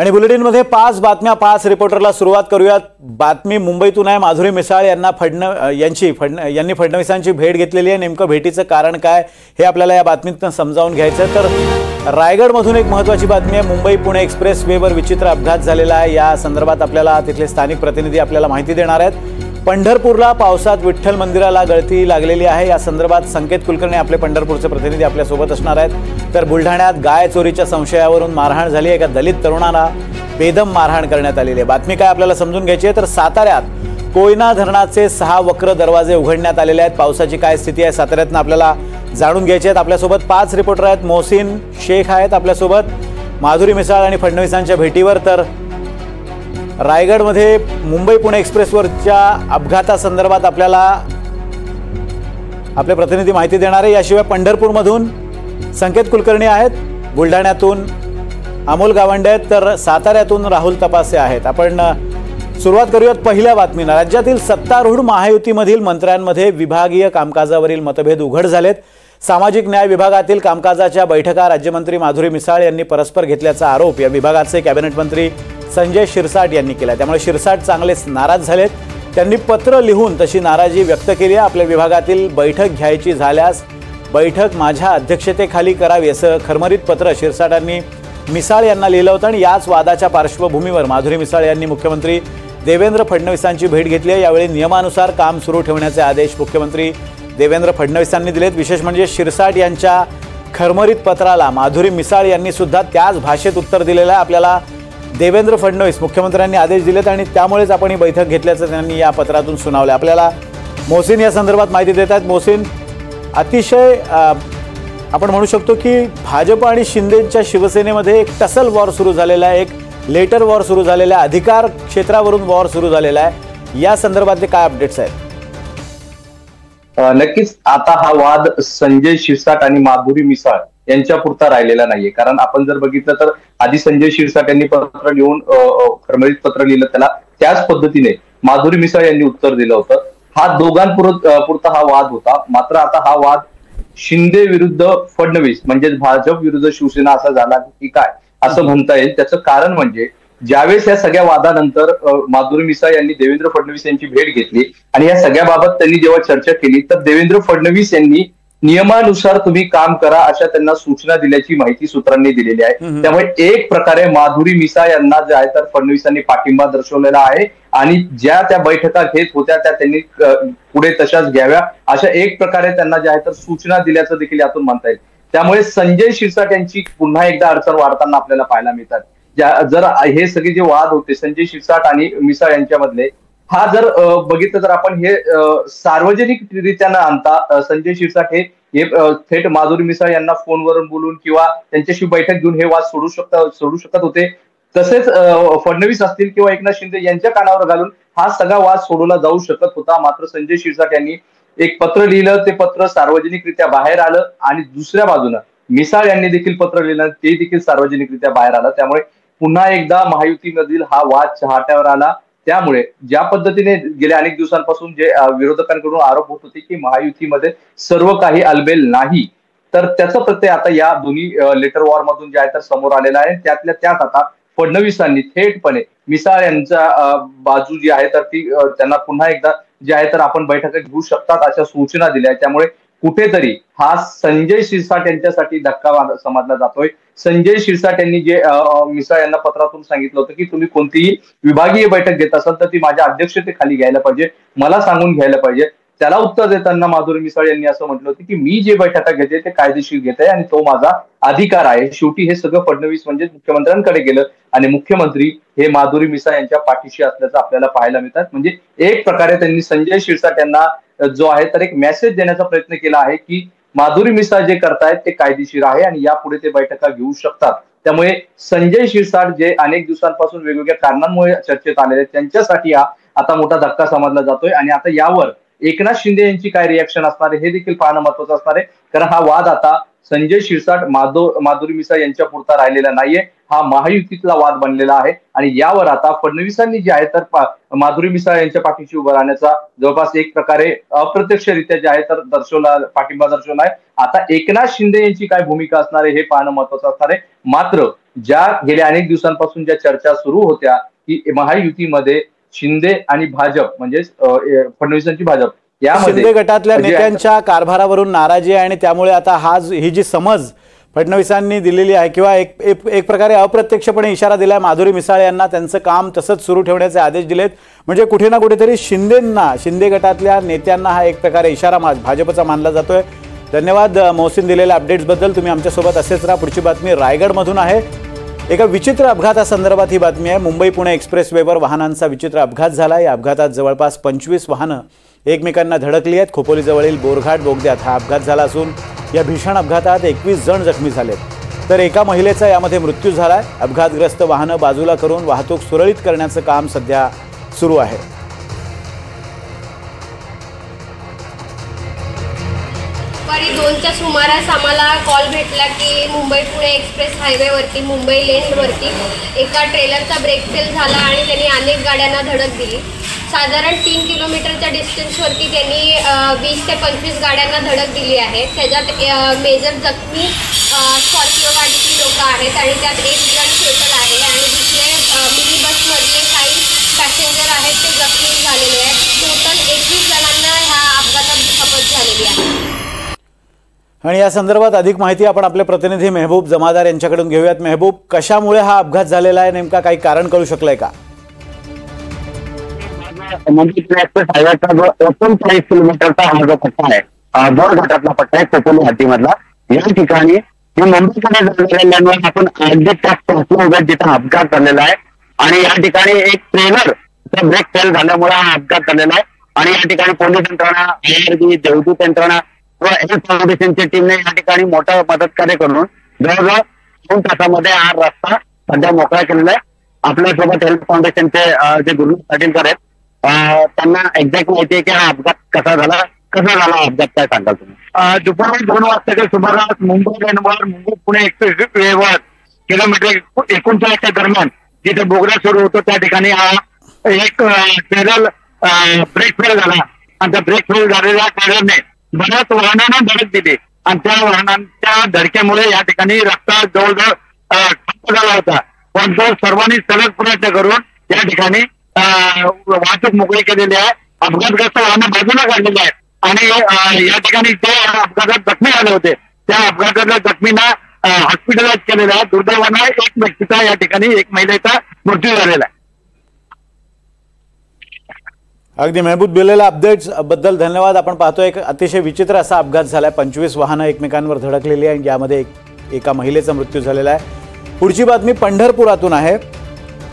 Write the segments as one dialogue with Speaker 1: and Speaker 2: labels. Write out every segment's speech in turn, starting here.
Speaker 1: आणि बुलेटिनमध्ये 5 बातम्या 5 रिपोर्टरला सुरुवात करूयात। बातमी मुंबईतून आहे। माधुरी मिसाळ यांना फडणवीसांची भेट घेतलेली आहे। नेमकं भेटीचं कारण काय हे आपल्याला या बातमीतून समजावून घ्यायचं। तर रायगडमधून एक महत्त्वाची बातमी आहे। मुंबई पुणे एक्सप्रेस वेवर विचित्र अपघात झालेला आहे। या संदर्भात आपल्याला तिथले स्थानिक प्रतिनिधी आपल्याला माहिती देणार आहेत। पंढरपूरला पावसात विठ्ठल मंदिराला गळती लागलेली आहे। या संदर्भात संकेत कुलकर्णी आपले पंढरपूरचे प्रतिनिधी आपल्या सोबत असणार आहेत। तर बुलढाण्यात गाय चोरीच्या संशयावरून मारहाण झाली आहे। एका दलित तरुणाला बेदम मारहाण करण्यात आलेली आहे। बातमी काय आपल्याला समजून घ्यायची आहे। तर साताऱ्यात कोयना धरणाचे 6 वक्र दरवाजे उघडण्यात आलेले आहेत। पावसाची काय स्थिती आहे साताऱ्यातनं आपल्याला जाणून घ्यायची आहे। आपल्यासोबत 5 रिपोर्टर आहेत। मोहसिन शेख आहेत आपल्यासोबत माधुरी मिसाळ आणि फडणवीसांच्या भेटीवर। तर रायगडमध्ये मुंबई पुणे एक्सप्रेसवरच्या अपघातासंदर्भात आपल्याला आपले प्रतिनिधी माहिती देणार आहे। याशिवाय पंढरपूरमधून संकेत कुलकर्णी आहेत, बुलढाण्यातून अमोल गावंडे आहेत, तर साताऱ्यातून राहुल तपासे आहेत। आपण सुरुवात करूयात पहिल्या बातमीनं। राज्यातील सत्तारूढ महायुतीमधील मंत्र्यांमध्ये विभागीय कामकाजावरील मतभेद उघड झालेत। सामाजिक न्याय विभागातील कामकाजाच्या बैठका राज्यमंत्री माधुरी मिसाळ यांनी परस्पर घेतल्याचा आरोप या विभागाचे कॅबिनेट मंत्री संजय शिरसाट यांनी केला। त्यामुळे शिरसाट चांगलेच नाराज झालेत। त्यांनी पत्र लिहून तशी नाराजी व्यक्त केली आहे। आपल्या विभागातील बैठक घ्यायची झाल्यास बैठक माझ्या अध्यक्षतेखाली करावी असं खरमरीत पत्र शिरसाटांनी मिसाळ यांना लिहिलं होतं। आणि याच वादाच्या पार्श्वभूमीवर माधुरी मिसाळ यांनी मुख्यमंत्री देवेंद्र फडणवीसांची भेट घेतली आहे। यावेळी नियमानुसार काम सुरू ठेवण्याचे आदेश मुख्यमंत्री देवेंद्र फडणवीसांनी दिलेत। विशेष म्हणजे शिरसाट यांच्या खरमरीत पत्राला माधुरी मिसाळ यांनी सुद्धा त्याच भाषेत उत्तर दिलेलं आहे। आपल्याला देवेंद्र फडणवीस मुख्यमंत्र्यांनी आदेश दिलेत आणि त्यामुळेच आपण ही बैठक घेतल्याचं त्यांनी या पत्रातून सुनावलं। आपल्याला मोहसिन या संदर्भात माहिती देत आहेत। मोहसिन, अतिशय आपण म्हणू शकतो की भाजप आणि शिंदेच्या शिवसेनेमध्ये एक टसल वॉर सुरू झालेला आहे, एक लेटर वॉर सुरू झालेला आहे, अधिकार क्षेत्रावरून वॉर सुरू झालेला आहे। या संदर्भातले काय अपडेट्स आहेत?
Speaker 2: नक्कीच आता हा वाद संजय शिरसाट आणि माधुरी मिसाळ यांच्या पुरता राहिलेला नाहीये। कारण आपण जर बघितलं तर आधी संजय शिरसाट यांनी पत्र लिहून खरमरीत पत्र लिहिलं, त्याला त्याच पद्धतीने माधुरी मिसाळ यांनी उत्तर दिलं होतं। हा दोघांपुरता हा वाद होता। मात्र आता हा वाद शिंदे विरुद्ध फडणवीस म्हणजेच भाजप विरुद्ध शिवसेना असा झाला की काय असं म्हणता येईल। त्याचं कारण म्हणजे ज्यावेळेस या सगळ्या वादानंतर माधुरी मिसाळ यांनी देवेंद्र फडणवीस यांची भेट घेतली आणि या सगळ्याबाबत त्यांनी जेव्हा चर्चा केली तर देवेंद्र फडणवीस यांनी नियमानुसार तुम्ही काम करा अशा त्यांना सूचना दिल्याची माहिती सूत्रांनी दिलेली आहे। त्यामुळे एक प्रकारे माधुरी मिसाळ यांना जे आहे तर फडणवीसांनी पाठिंबा दर्शवलेला आहे आणि ज्या त्या बैठका घेत होत्या त्या त्यांनी पुढे तशाच घ्याव्या अशा एक प्रकारे त्यांना जे आहे तर सूचना दिल्याचं देखील यातून म्हणता येईल। त्यामुळे संजय शिरसाट यांची पुन्हा एकदा अडचण वाढताना आपल्याला पाहायला मिळतात। जर हे सगळे जे वाद होते संजय शिरसाट आणि मिसाळ यांच्यामधले, हा जर बघितलं तर आपण हे सार्वजनिकरित्या न आणता संजय शिरसाट हे थेट माधुरी मिसाळ यांना फोनवरून बोलून किंवा त्यांच्याशी बैठक घेऊन हे वाद सोडू शकत होते। तसेच फडणवीस असतील किंवा एकनाथ शिंदे यांच्या कानावर घालून हा सगळा वाद सोडवला जाऊ शकत होता। मात्र संजय शिरसाट यांनी एक पत्र लिहिलं, ते पत्र सार्वजनिकरित्या बाहेर आलं आणि दुसऱ्या बाजूनं मिसाळ यांनी देखील पत्र लिहिलं, ते देखील सार्वजनिकरित्या बाहेर आलं। त्यामुळे पुन्हा एकदा महायुतीमधील हा वाद चव्हाट्यावर आला। त्यामुळे ज्या पद्धतीने गेल्या अनेक दिवसांपासून जे विरोधकांकडून आरोप होत होते की महायुतीमध्ये सर्व काही अलबेल नाही, तर त्याचा प्रत्यय आता या दोन्ही लेटर वॉर मधून जे आहे तर समोर आलेला आहे। त्यातल्या त्यात आता फडणवीसांनी थेटपणे मिसाळ यांच्या बाजू जी आहे तर ती त्यांना पुन्हा एकदा जे आहे तर आपण बैठका घेऊ शकतात अशा सूचना दिल्या। त्यामुळे कुठेतरी हा संजय शिरसाट यांच्यासाठी धक्का समजला जातोय। संजय शिरसाट यांनी जे मिसाळ यांना पत्रातून सांगितलं होतं की तुम्ही कोणतीही विभागीय बैठक घेत असाल तर ती माझ्या अध्यक्षतेखाली घ्यायला पाहिजे, मला सांगून घ्यायला पाहिजे। त्याला उत्तर देताना माधुरी मिसाळ यांनी असं म्हटलं होतं की मी जे बैठका घेते ते कायदेशीर घेते आणि तो माझा अधिकार आहे। शेवटी हे सगळं फडणवीस म्हणजे मुख्यमंत्र्यांकडे गेलं आणि मुख्यमंत्री हे माधुरी मिसाळ यांच्या पाठीशी असल्याचं आपल्याला पाहायला मिळतात। म्हणजे एक प्रकारे त्यांनी संजय शिरसाट यांना जो आहे तर एक मेसेज देण्याचा प्रयत्न केला आहे की माधुरी मिसाळ जे करतायत ते कायदेशीर आहे आणि यापुढे ते बैठका घेऊ शकतात। त्यामुळे संजय शिरसाट जे अनेक दिवसांपासून वेगवेगळ्या कारणांमुळे चर्चेत आलेले त्यांच्यासाठी हा आता मोठा धक्का समजला जातोय आणि आता यावर एकनाथ शिंदे यांची काय रिॲक्शन असणार आहे हे देखील पाहणं महत्वाचं असणार आहे। कारण हा वाद आता संजय शिरसाट माधुरी मिसाळ यांच्या पुरता राहिलेला नाहीये, हा महायुतीतला वाद बनलेला आहे आणि यावर आता फडणवीसांनी जे आहे तर माधुरी मिसाळ यांच्या पाठीशी उभं राहण्याचा जवळपास एक प्रकारे अप्रत्यक्षरित्या जे आहे तर पाठिंबा दर्शवला आहे. आता एकनाथ शिंदे यांची काय भूमिका असणार आहे हे पाहणं महत्वाचं असणार आहे. मात्र ज्या गेल्या अनेक दिवसांपासून ज्या चर्चा सुरू होत्या की महायुतीमध्ये शिंदे आणि भाजप म्हणजे फडणवीसांची भाजप यामध्ये
Speaker 1: शिंदे गटातल्या नेत्यांच्या कारभारावरून नाराजी आहे आणि त्यामुळे आता ही जी समज फडणवीसांनी दिलेली आहे किंवा एक प्रकारे अप्रत्यक्षपणे इशारा दिलाय माधुरी मिसाळ यांना त्यांचं काम तसंच सुरू ठेवण्याचे आदेश दिलेत. म्हणजे कुठे ना कुठेतरी शिंदे गटातल्या नेत्यांना हा एक प्रकारे इशारा भाजपचा मानला जातोय. धन्यवाद मोहसिन दिलेल्या अपडेट्सबद्दल. तुम्ही आमच्यासोबत असेच राहा. पुढची बातमी रायगडमधून आहे. एका विचित्र अपघातासंदर्भात ही बातमी आहे. मुंबई पुणे एक्सप्रेसवेवर वाहनांचा विचित्र अपघात झाला. या अपघातात जवळपास 25 वाहनं एकमेकांना धडकली आहेत. खोपोलीजवळील बोरघाट बोगद्यात हा अपघात झाला असून या भीषण अपघातात 21 जण जखमी झालेत, तर एका महिलेचा यामध्ये मृत्यू झालाय. अपघातग्रस्त वाहनं बाजूला करून वाहतूक सुरळीत करण्याचं काम सध्या सुरू आहे.
Speaker 3: दुपारी 2च्या सुमारास आम्हाला कॉल भेटला की मुंबई पुणे एक्सप्रेस हायवेवरती मुंबई लेनवरती एका ट्रेलरचा ब्रेक फेल झाला आणि त्यांनी अनेक गाड्यांना धडक दिली. साधारण 3 किलोमीटरच्या डिस्टन्सवरती त्यांनी 20 ते 25 गाड्यांना धडक दिली आहे. त्याच्यात मेजर जखमी स्कॉर्पिओ गाडीची लोक आहेत आणि त्यात एक जण सेटल आहे आणि दुसरे मिनी बसमधले काही पॅसेंजर आहेत ते जखमी झालेले आहेत. टोटल 21 जणांना ह्या अपघातात दुखापत झालेली आहे.
Speaker 1: आणि या संदर्भात अधिक माहिती आपण आपले प्रतिनिधी मेहबूब जमादार यांच्याकडून घेऊयात. मेहबूब, कशामुळे हा अपघात झालेला आहे, नेमका काही कारण कळू शकलंय का?
Speaker 4: मुंबई एक्सप्रेस हायवेचा जो 39 किलोमीटरचा हा जो पट्टा आहे, बोरघाटातला पट्टा आहे खोपोली हद्दीमधला, या ठिकाणी मुंबईकडे जाणाऱ्या आपण अगदी त्या जिथं अपघात झालेला आहे आणि या ठिकाणी एक ट्रेलर ब्रेक फेल झाल्यामुळे हा अपघात झालेला आहे आणि या ठिकाणी पोलीस यंत्रणा, आयआरबी, देवदूत यंत्रणा व हेल्थ फाउंडेशनच्या टीमने या ठिकाणी मोठं मदत कार्य करून जवळजवळ 2 तासामध्ये हा रस्ता सध्या मोकळा केलेला आहे. आपल्यासोबत हेल्थ फाउंडेशनचे जे गुरु पाटीलकर आहेत, त्यांना एक्झॅक्ट माहिती आहे की हा अपघात कसा झाला अपघात, काय सांगाल तुम्ही? दुपारी 2 वाजताच्या सुमारास मुंबई लेनवर मुंबई पुणे एक्सप्रेस वेवर किलोमीटर 39च्या दरम्यान जिथे बोगदा सुरू होतो त्या ठिकाणी हा एक ट्रेलर ब्रेक फेल झाला आणि त्या ब्रेक फेल झालेल्या ट्रेलरने बऱ्याच वाहनांना धडक दिली आणि त्या वाहनांच्या धडक्यामुळे या ठिकाणी रस्ता जवळजवळ ठप्प झाला होता. पण तो सर्वांनी सलग प्रयत्न करून या ठिकाणी वाहतूक मोकळी केलेली आहे. अपघातग्रस्त वाहनं बाजूला काढलेली आहेत आणि या ठिकाणी जे अपघातात जखमी झाले होते त्या अपघातातल्या जखमींना हॉस्पिटलाइज केलेलं आहे. दुर्दैवानं एक व्यक्तीचा या ठिकाणी एक महिलेचा मृत्यू झालेला आहे.
Speaker 1: अगदी मेहबूब दिलेल्या अपडेट्स बद्दल धन्यवाद. आपण पाहतोय एक अतिशय विचित्र असा अपघात झालाय. 25 वाहनं एकमेकांवर धडकलेली आहे आणि यामध्ये एका महिलेचा मृत्यू झालेला आहे. पुढची बातमी पंढरपुरातून आहे.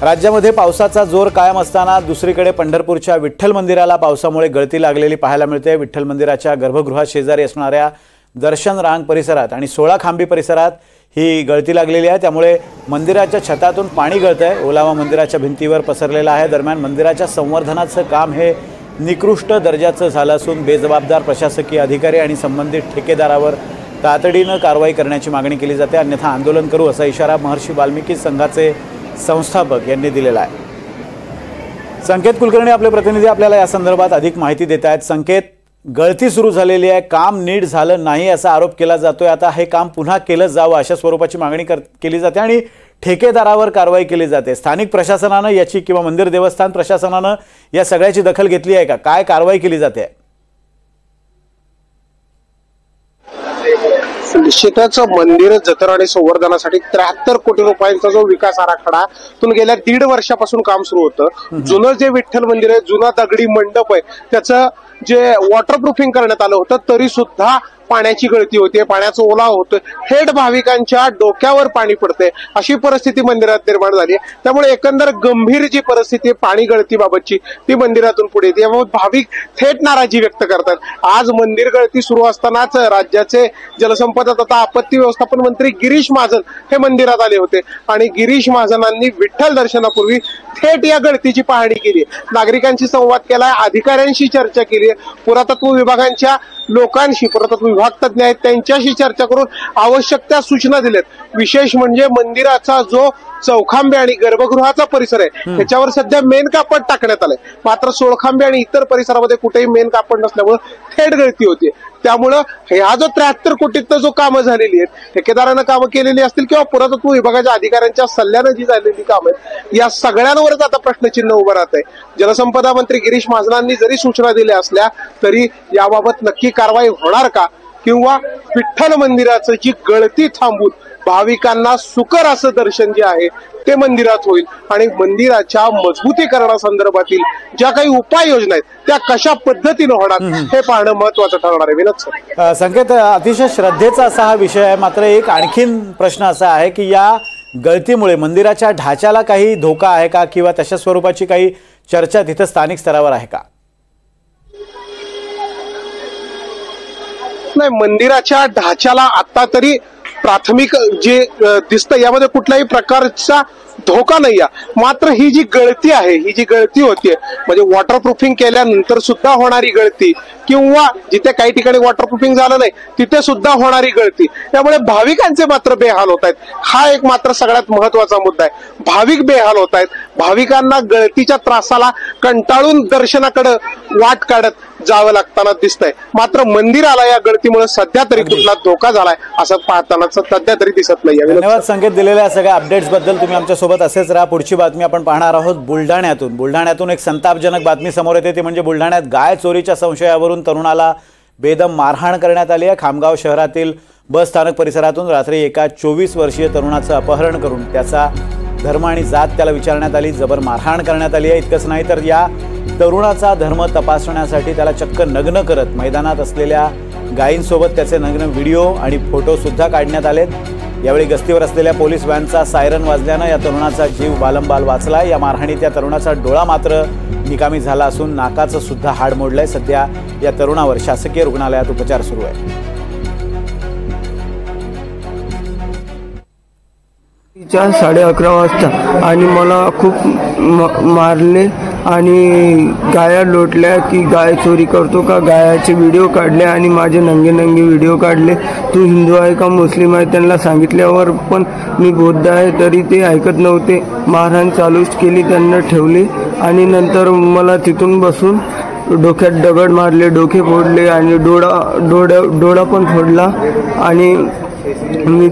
Speaker 1: राज्यामध्ये पावसाचा जोर कायम असताना दुसरीकडे पंढरपूरच्या विठ्ठल मंदिराला पावसामुळे गळती लागलेली पाहायला मिळते. विठ्ठल मंदिराच्या गर्भगृहात शेजारी असणाऱ्या दर्शन रांग परिसरात आणि 16 खांबी परिसरात ही गळती लागलेली आहे. त्यामुळे मंदिराच्या छतातून पाणी गळतंय. ओलावा मंदिराच्या भिंतीवर पसरलेला आहे. दरम्यान मंदिराच्या संवर्धनाचं काम हे निकृष्ट दर्जाचं झालं असून बेजबाबदार प्रशासकीय अधिकारी आणि संबंधित ठेकेदारावर तातडीनं कारवाई करण्याची मागणी केली जाते, अन्यथा आंदोलन करू असा इशारा महर्षी वाल्मिकी संघाचे संस्थापक यांनी दिलेला आहे. संकेत कुलकर्णी आपले प्रतिनिधी आपल्याला या संदर्भात अधिक माहिती देत आहेत. संकेत, गळती सुरू झालेली आहे, काम नीट झालं नाही असा आरोप केला जातोय. आता हे काम पुन्हा केलं जावं अशा स्वरूपाची मागणी केली जाते आणि ठेकेदारावर कारवाई केली जाते. स्थानिक प्रशासनानं याची किंवा मंदिर देवस्थान प्रशासनानं या सगळ्याची दखल घेतली आहे का? काय कारवाई केली जाते?
Speaker 5: निश्चितच मंदिर जतन आणि संवर्धनासाठी 73 कोटी रुपयांचा जो विकास आराखडा तून गेल्या 1.5 वर्षापासून काम सुरू होतं. जुनं जे विठ्ठल मंदिर आहे, जुना दगडी मंडप आहे, त्याचं जे वॉटरप्रूफिंग करण्यात आलं होतं तरी सुद्धा पाण्याची गळती होते, पाण्याचा ओलावा होतोय, थेट भाविकांच्या डोक्यावर पाणी पडते अशी परिस्थिती मंदिरात निर्माण झाली. त्यामुळे एकंदर गंभीर जी परिस्थिती पाणी गळतीबाबतची ती मंदिरातून पुढे येते. यामुळे भाविक थेट नाराजी व्यक्त करतात. आज मंदिर गळती सुरू असतानाच राज्याचे जलसंपदा तथा आपत्ती व्यवस्थापन मंत्री गिरीश महाजन हे मंदिरात आले होते आणि गिरीश महाजनांनी विठ्ठल दर्शनापूर्वी थेट या गळतीची पाहणी केली, नागरिकांशी संवाद केला, अधिकाऱ्यांशी चर्चा केली, पुरातत्व विभागांच्या लोकांशी, पुरातत्व विभाग तज्ञ आहेत त्यांच्याशी चर्चा करून आवश्यक त्या सूचना दिल्यात। विशेष म्हणजे मंदिराचा जो चौखांबे आणि गर्भगृहाचा परिसर आहे त्याच्यावर सध्या मेन कापड टाकण्यात आलंय, मात्र सोळखांबे आणि इतर परिसरामध्ये कुठेही मेन कापड नसल्यामुळे थेट गळती होती। त्यामुळं ह्या जो 73 कोटीतनं जो कामं झालेली आहेत, ठेकेदारानं कामं केलेली असतील किंवा पुरातत्व विभागाच्या अधिकाऱ्यांच्या सल्ल्यानं जी झालेली कामं आहेत, या सगळ्यांवरच आता प्रश्नचिन्ह उभं राहत आहे। जलसंपदा मंत्री गिरीश महाजनांनी जरी सूचना दिल्या असल्या तरी याबाबत नक्की कारवाई होणार का, किंवा विठ्ठल मंदिराचं जी गळती थांबून भाविकांना सुकर असं दर्शन जे आहे ते मंदिरात होईल आणि मंदिराच्या मजबूतीकरणासंदर्भातील ज्या काही उपाययोजना आहेत त्या कशा पद्धतीने होणार हे पाहणं महत्वाचं ठरणार आहे। विनोद सर,
Speaker 1: संकेत, अतिशय श्रद्धेचा असा हा विषय आहे, मात्र एक आणखीन प्रश्न असा आहे की या गळतीमुळे मंदिराच्या ढाच्याला काही धोका आहे का, किंवा तशा स्वरूपाची काही चर्चा तिथे स्थानिक स्तरावर आहे का?
Speaker 5: नाही, मंदिराच्या ढाच्याला आता तरी प्राथमिक जे दिसतं यामध्ये कुठल्याही प्रकारचा धोका नाही आहे, मात्र ही जी गळती आहे, ही जी गळती होतीये म्हणजे वॉटरप्रूफिंग केल्यानंतर सुद्धा होणारी गळती किंवा जिथे काही ठिकाणी वॉटरप्रूफिंग झालं नाही तिथे सुद्धा होणारी गळती, त्यामुळे भाविकांचे मात्र बेहाल होत आहेत। हा एक मात्र सगळ्यात महत्वाचा मुद्दा आहे। भाविक बेहाल होत आहेत, भाविकांना गळतीच्या त्रासाला कंटाळून दर्शनाकडे वाट काढत जावं लागताना दिसतंय, मात्र मंदिराला या गळतीमुळे सध्या तरी कुठला धोका झालाय असं पाहताना सध्या तरी दिसत नाही।
Speaker 1: धन्यवाद संकेत, दिलेल्या सगळ्या अपडेट्स बद्दल। तुम्ही आमच्या सोबत असेच राहा। पुढची बातमी आपण पाहणार आहोत बुलढाण्यातून एक संतापजनक बातमी समोर येते, ती म्हणजे बुलढाण्यात गाय चोरीच्या संशयावरून तरुणाला बेदम मारहाण करण्यात आली आहे। खामगाव शहरातील बस स्थानक परिसरातून रात्री एका 24 वर्षीय तरुणाचं अपहरण करून त्याचा धर्म आणि जात त्याला विचारण्यात आली, जबर मारहाण करण्यात आली आहे। इतकंच नाही तर या तरुणाचा धर्म तपासण्यासाठी त्याला चक्क नग्न करत मैदानात असलेल्या गायींसोबत त्याचे नग्न व्हिडिओ आणि फोटो सुद्धा काढण्यात आलेत। यावेळी गस्तीवर असलेल्या पोलीस व्हॅनचा सायरन वाजल्यानं या तरुणाचा जीव बालंबाल वाचला। या मारहाणीत या तरुणाचा डोळा मात्र निकामी झाला असून नाकाचं सुद्धा हाड मोडलंय। सध्या या तरुणावर शासकीय रुग्णालयात उपचार सुरू आहे।
Speaker 6: 11:30 वाजता आणि मला खूप मारले आणि गाया लोटल्या की गाय चोरी करतो का, गायाचे व्हिडिओ काढले आणि माझे नंगे व्हिडिओ काढले। तू हिंदू आहे का मुस्लिम आहे त्यांना सांगितल्यावर पण मी बौद्ध आहे तरी ते ऐकत नव्हते। मारहाण चालूच केली, त्यांना ठेवले आणि नंतर मला तिथून बसून डोक्यात दगड मारले, डोके फोडले आणि डोळा पण फोडला आणि मी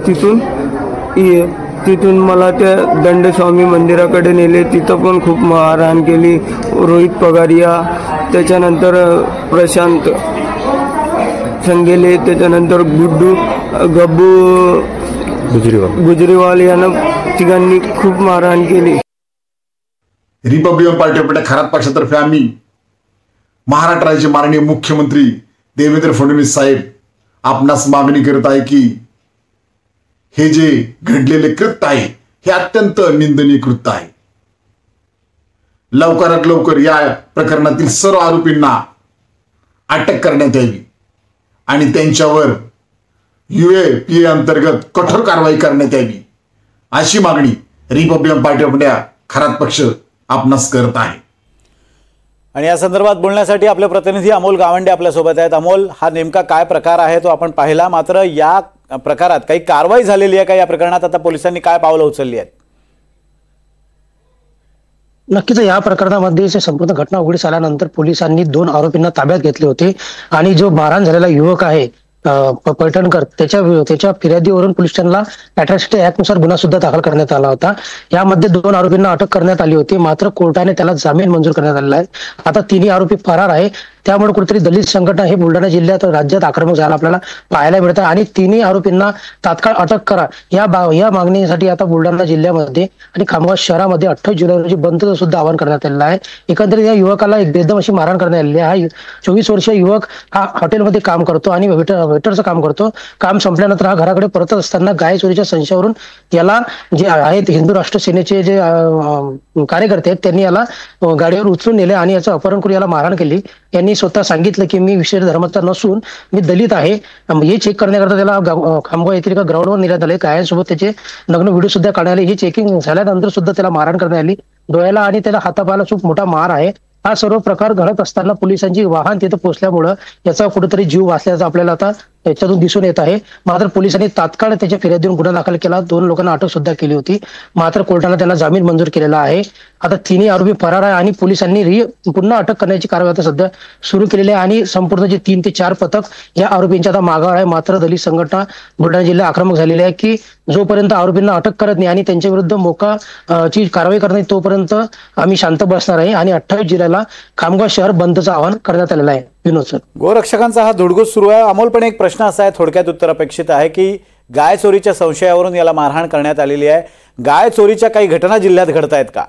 Speaker 6: तिथून मला त्या दंडस्वामी मंदिराकडे नेले, तिथं पण खूप मारहाण केली। रोहित पगारिया, त्याच्यानंतर प्रशांत संगेले, त्याच्यानंतर गब्बू गुजरीवाल यांना तिघांनी खूप मारहाण केली।
Speaker 7: Republican party of India Kharat पक्षातर्फे आम्ही महाराष्ट्र राज्याचे माननीय मुख्यमंत्री देवेंद्र फडणवीस साहेब आपणास मागणी करत आहे की हे जे घडलेले कृत्य आहे हे अत्यंत निंदनीय कृत्य आहे। लवकरात लवकर या प्रकरणातील सर्व आरोपींना अटक करण्यात यावी आणि त्यांच्यावर UAPA अंतर्गत कठोर कारवाई करण्यात यावी अशी मागणी Republican party of India Kharat पक्ष आपणास करत आहे।
Speaker 1: आणि या संदर्भात बोलण्यासाठी आपले प्रतिनिधी अमोल गावंडे आपल्या सोबत आहेत। अमोल, हा नेमका काय प्रकार आहे तो आपण पाहिला, मात्र या प्रकारात काही कारवाई झालेली आहे का? या प्रकरणात आता पोलिसांनी काय पावलं उचलली आहेत?
Speaker 8: नक्कीच या प्रकरणामध्ये संपूर्ण घटना उघडीस आल्यानंतर पोलिसांनी 2 आरोपींना ताब्यात घेतले होते आणि जो मारहाण झालेला युवक आहे पैठणकर त्याच्या फिर्यादीवरून पोलीस स्टेशनला अॅट्रॉसिटी ऍक्ट नुसार गुन्हा सुद्धा दाखल करण्यात आला होता। यामध्ये 2 आरोपींना अटक करण्यात आली होती, मात्र कोर्टाने त्याला जामीन मंजूर करण्यात आलेला आहे। आता 3 आरोपी फरार आहे, त्यामुळे कुठेतरी दलित संघटना हे बुलढाणा जिल्ह्यात राज्यात आक्रमक झाला आपल्याला पाहायला मिळतं आणि 3 आरोपींना तात्काळ अटक करा या मागणीसाठी आता बुलढाणा जिल्ह्यामध्ये आणि खामगाव शहरामध्ये 28 जुलै रोजी बंदचं सुद्धा आवाहन करण्यात आलेलं आहे। एकंदरीत या युवकाला एक बेदम अशी मारहाण करण्यात आलेली आहे। हा 24 वर्षीय युवक हा हॉटेलमध्ये काम करतो आणि वेटरचं काम करतो। काम संपल्यानंतर हा घराकडे परतत असताना गाय चोरीच्या संशयावरून याला जे आहेत हिंदू राष्ट्र सेनेचे जे कार्यकर्ते आहेत त्यांनी याला गाडीवर उचलून नेले आणि याचं अपहरण करून याला मारहाण केली। यांनी स्वतः सांगितलं की मी विशेष धर्माचा नसून मी दलित आहे। हे चेक करण्याकरता त्याला खामगाव येथील एका ग्राउंडवर नेण्यात आले। गायांसोबत त्याचे नग्न व्हिडिओ सुद्धा काढण्यात आले। हे चेकिंग झाल्यानंतर सुद्धा त्याला मारहाण करण्यात आली, डोळ्याला आणि त्याला हातापायाला खूप मोठा मार आहे। हा सर्व प्रकार घडत असताना पोलिसांची वाहन तिथे पोहोचल्यामुळं याचा कुठेतरी जीव वाचल्याचं आपल्याला आता याच्यातून दिसून येत आहे. मात्र पोलिसांनी तात्काळ त्याच्या फिर्यादीवरून गुन्हा दाखल केला. 2 लोकांना अटक सुद्धा केली होती. मात्र कोर्टाने त्यांना जामीन मंजूर केलेला आहे. आता तिन्ही आरोपी फरार आहे आणि पोलिसांनी पुन्हा अटक करण्याची कारवाई आता सध्या सुरू केलेली आहे आणि संपूर्ण जे 3 ते 4 पथक या आरोपींच्या आता मागावर आहे. मात्र दलित संघटना बुलढाणा जिल्हा आक्रमक झालेली आहे की जोपर्यंत आरोपींना अटक करत नाही आणि त्यांच्या विरुद्ध ची कारवाई करत नाही तोपर्यंत आम्ही शांत बसणार आहे आणि 28 जिल्ह्याला खामगाव शहर बंदचं आवाहन करण्यात आलेलं आहे. विनोद सर,
Speaker 1: गोरक्षकांचा हा धुडगूस सुरू आहे. अमोल, पण एक प्रश्न असा आहे, थोडक्यात उत्तर अपेक्षित आहे की गाय चोरीच्या संशयावरून याला मारहाण करण्यात आलेली आहे. गाय चोरीच्या काही घटना जिल्ह्यात घडत आहेत का?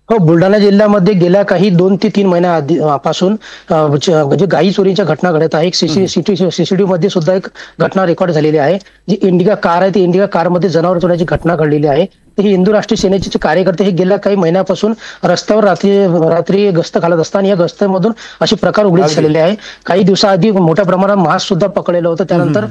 Speaker 8: हो, बुलढाणा जिल्ह्यामध्ये गेल्या काही 2 ते 3 महिन्यापासून म्हणजे गायी चोरीच्या घटना घडत आहे. सीसीटीव्ही मध्ये सुद्धा एक घटना रेकॉर्ड झालेली आहे. जी इंडिका कार आहे, ती इंडिका कारमध्ये जनावर चोरीची घटना घडलेली आहे. ही हिंदू राष्ट्रीय सेनेचे कार्यकर्ते हे गेल्या काही महिन्यापासून रस्त्यावर रात्री गस्त घालत असताना या गस्तीमधून असे प्रकार उघडकीस आलेले आहे. काही दिवसाआधी मोठ्या प्रमाणात मांस सुद्धा पकडलेलं होतं. त्यानंतर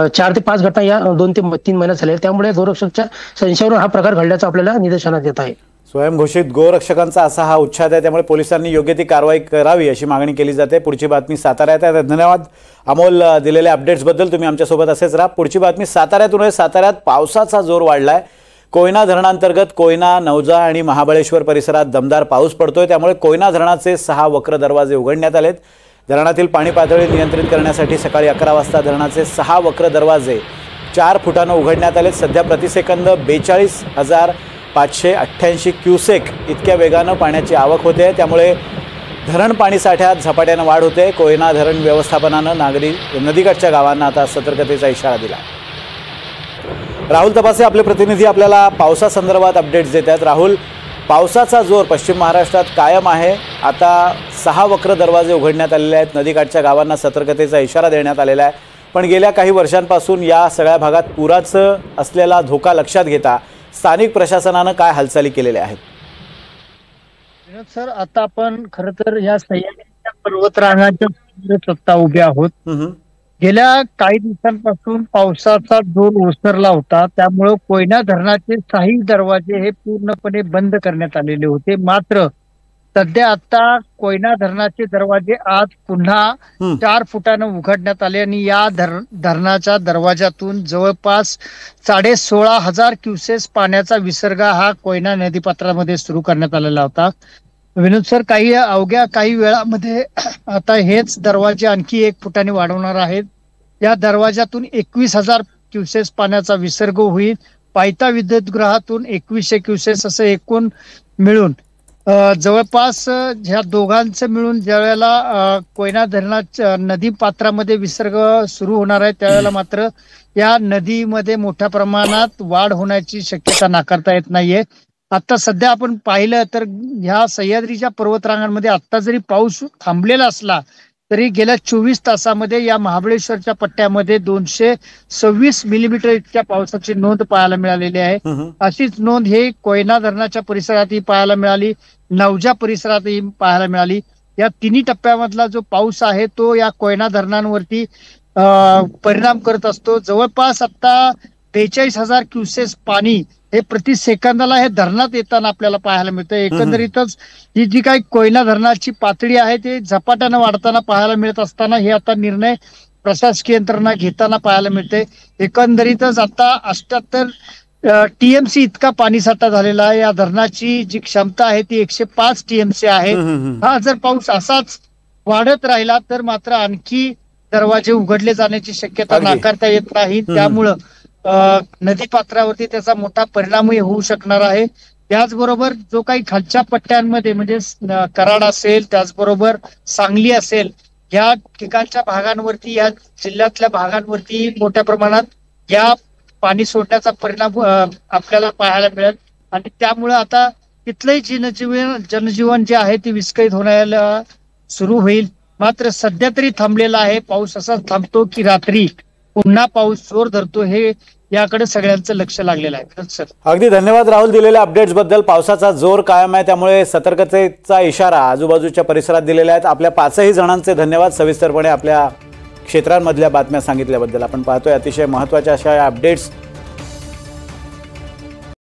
Speaker 8: 4 ते 5 घटना या 2 ते 3 महिन्यात झाल्या. त्यामुळे गोरक्षकच्या संशयावरून हा प्रकार घडल्याचं आपल्याला निदर्शनास येत आहे.
Speaker 1: स्वयंघोषित गोरक्षकांचा असा हा उच्छाद आहे, त्यामुळे पोलिसांनी योग्य ती कारवाई करावी अशी मागणी केली जाते. पुढची बातमी साताऱ्यात आहे. धन्यवाद अमोल दिलेल्या अपडेट्सबद्दल. तुम्ही आमच्यासोबत असेच राहा. पुढची बातमी साताऱ्यातून आहे. साताऱ्यात पावसाचा जोर वाढलाय. कोयना धरणांतर्गत कोयना, नवजा आणि महाबळेश्वर परिसरात दमदार पाऊस पडतोय. त्यामुळे कोयना धरणाचे 6 वक्र दरवाजे उघडण्यात आलेत. धरणातील पाणी पातळी नियंत्रित करण्यासाठी सकाळी 11 वाजता धरणाचे 6 वक्र दरवाजे 4 फुटानं उघडण्यात आलेत. सध्या प्रतिसेकंद 42,588 क्युसेक इतक्या वेगानं पाण्याची आवक होते. त्यामुळे धरण पाणीसाठ्यात झपाट्यानं वाढ होते. कोयना धरण व्यवस्थापनानं नदीकाठच्या गावांना आता सतर्कतेचा इशारा दिला. राहुल तपासे आपले प्रतिनिधी आपल्याला पावसासंदर्भात अपडेट्स देत आहेत. राहुल, पावसाचा जोर पश्चिम महाराष्ट्रात कायम आहे. आता 6 वक्र दरवाजे उघडण्यात आलेले आहेत. नदीकाठच्या गावांना सतर्कतेचा इशारा देण्यात आलेला आहे. पण गेल्या काही वर्षांपासून या सगळ्या भागात पुराचं असलेला धोका लक्षात घेता स्थानिक प्रशासनानं काय हालचाली केलेल्या आहेत?
Speaker 9: विनोद सर, आता आपण खरं तर या सह्याद्रीच्या पर्वतरांगाच्या सत्ता उभ्या आहोत. गेल्या काही दिवसांपासून पावसाचा जोर ओसरला होता. त्यामुळे कोयना धरणाचे 6 दरवाजे हे पूर्णपणे बंद करण्यात आलेले होते. मात्र सध्या आता कोयना धरणाचे दरवाजे आज पुन्हा 4 फुटानं उघडण्यात आले आणि या धरणाच्या दरवाजातून जवळपास 16,500 क्युसेस पाण्याचा विसर्ग हा कोयना नदीपात्रामध्ये सुरू करण्यात आलेला होता. विनोद सर, अवघ्या काही वेळामध्ये आता हेच दरवाजे आणखी 1 फुटाने वाढवणार आहेत. या दरवाजातून 21,000 क्युसेस पाण्याचा विसर्ग होईल. पायथा विद्युतगृहातून 2100 क्युसेस असं एकूण मिळून जवळपास ह्या दोघांचं मिळून ज्यावेळेला कोयना धरणाच्या नदी पात्रामध्ये विसर्ग सुरू होणार आहे त्यावेळेला मात्र या नदीमध्ये मोठ्या प्रमाणात वाढ होण्याची शक्यता नाकारता येत नाहीये. आता सध्या आपण पाहिलं तर ह्या सह्याद्रीच्या पर्वतरांगांमध्ये आता जरी पाऊस थांबलेला असला तरी गेल्या 24 तासामध्ये या महाबळेश्वरच्या पट्ट्यामध्ये 226 मिलीमीटर इतक्या पावसाची नोंद पाहायला मिळालेली आहे. अशीच नोंद हे कोयना धरणाच्या परिसरातही पाहायला मिळाली, नवजा परिसरातही पाहायला मिळाली. या 3 टप्प्यामधला जो पाऊस आहे तो या कोयना धरणांवरती परिणाम करत असतो. जवळपास आता 42,000 क्युसेस पाणी हे प्रति सेकंदाला हे धरणात येताना आपल्याला पाहायला मिळतं. एकंदरीतच ही जी काही कोयना धरणाची पातळी आहे ते झपाट्यानं वाढताना पाहायला मिळत असताना हे आता निर्णय प्रशासकीय यंत्रणा घेताना पाहायला मिळते. एकंदरीतच आता 78 TMC इतका पाणीसाठा झालेला आहे. या धरणाची जी क्षमता आहे ती 105 TMC आहे. हा जर पाऊस असाच वाढत राहिला तर मात्र आणखी दरवाजे उघडले जाण्याची शक्यता नाकारता येत नाही. त्यामुळं नदी पात्रावरती त्याचा मोठा परिणामही होऊ शकणार आहे. त्याचबरोबर जो काही खालच्या पट्ट्यांमध्ये म्हणजे कराड असेल, त्याचबरोबर सांगली असेल, या ठिकाणच्या भागांवरती, या जिल्ह्यातल्या भागांवरती मोठ्या प्रमाणात या पाणी सोडण्याचा परिणाम आपल्याला पाहायला मिळेल आणि त्यामुळे आता तिथलंही जनजीवन जे आहे ते विस्कळीत होण्याला सुरू होईल. मात्र सध्या तरी थांबलेला आहे. पाऊस असाच थांबतो की रात्री पुन्हा पाऊस जोर धरतो हे याकडे सगळ्यांचं लक्ष लागलेलं आहे. सर,
Speaker 1: अगदी धन्यवाद राहुल दिलेल्या अपडेट्स बद्दल. पावसाचा जोर कायम आहे त्यामुळे सतर्कतेचा इशारा आजूबाजूच्या परिसरात दिलेला आहे. आपल्या 5ही जणांचे धन्यवाद सविस्तरपणे आपल्या क्षेत्रांमधल्या बातम्या सांगितल्याबद्दल. आपण पाहतोय अतिशय महत्त्वाच्या अशा अपडेट्स